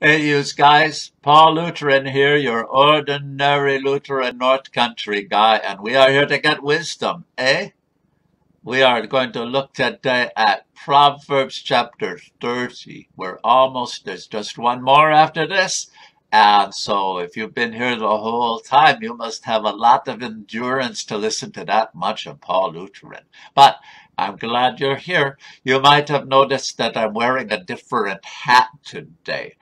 Hey, you guys. Paul Lutheran here, your ordinary Lutheran North Country guy, and we are here to get wisdom, eh? We are going to look today at Proverbs chapter 30. There's just one more after this. And so if you've been here the whole time, you must have a lot of endurance to listen to that much of Paul Lutheran. But I'm glad you're here. You might have noticed that I'm wearing a different hat today.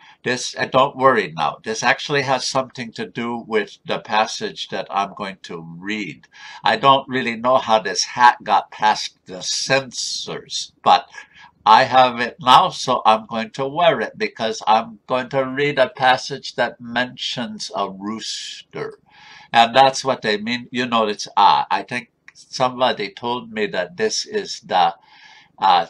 Don't worry now. This actually has something to do with the passage that I'm going to read. I don't really know how this hat got past the censors, but I have it now, so I'm going to wear it because I'm going to read a passage that mentions a rooster. And that's what they mean. You know, I think somebody told me that this is the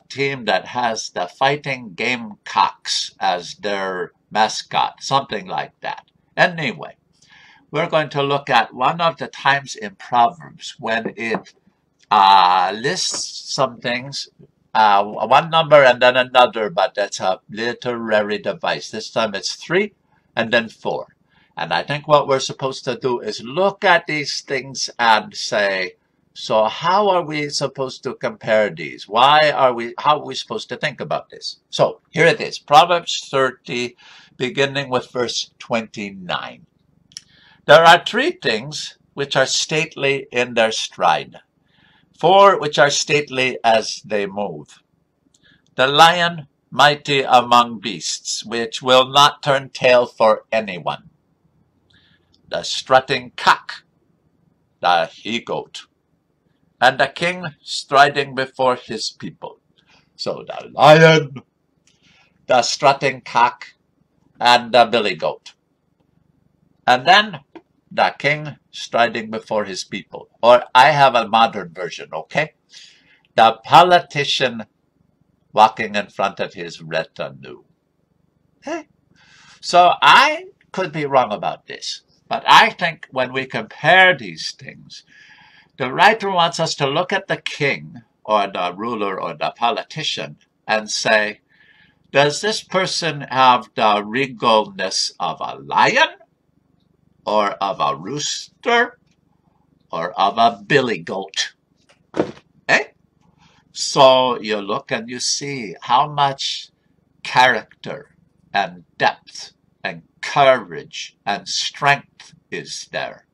team that has the Fighting Gamecocks as their mascot, something like that. Anyway, we're going to look at one of the times in Proverbs when it lists some things, one number and then another, but that's a literary device. This time it's 3 and then 4. And I think what we're supposed to do is look at these things and say, so how are we supposed to compare these? How are we supposed to think about this? So here it is, Proverbs 30, beginning with verse 29. There are 3 things which are stately in their stride, 4 which are stately as they move. The lion mighty among beasts, which will not turn tail for anyone. The strutting cock, the he-goat, and the king striding before his people. So the lion, the strutting cock, and the billie-goat. And then the king striding before his people. Or I have a modern version, okay? The politician walking in front of his retinue. Okay? So I could be wrong about this. But I think when we compare these things, the writer wants us to look at the king or the ruler or the politician and say, does this person have the regalness of a lion or of a rooster or of a billie-goat? Eh? So you look and you see how much character and depth and courage and strength is there.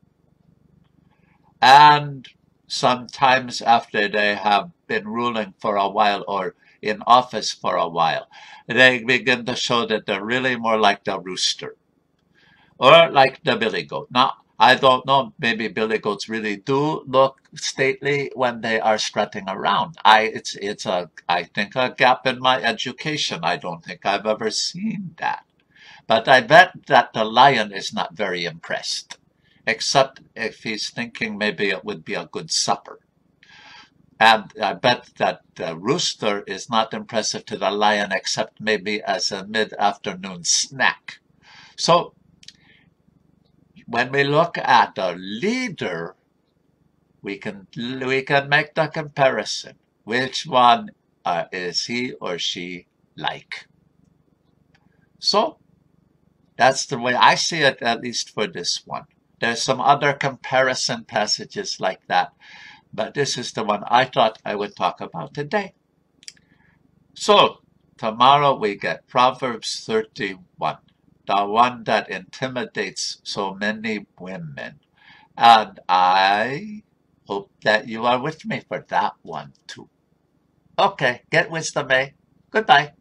And sometimes after they have been ruling for a while or in office for a while, they begin to show that they're really more like the rooster or like the billie-goat. Now, I don't know, maybe billie-goats really do look stately when they are strutting around. I think a gap in my education. I don't think I've ever seen that. But I bet that the lion is not very impressed, except if he's thinking maybe it would be a good supper. And I bet that the rooster is not impressive to the lion, except maybe as a mid-afternoon snack. So when we look at the leader, we can make the comparison. Which one is he or she like? So that's the way I see it, at least for this one. There's some other comparison passages like that, but this is the one I thought I would talk about today. So tomorrow we get Proverbs 31, the one that intimidates so many women. And I hope that you are with me for that one too. Okay, get wisdom, eh? Goodbye.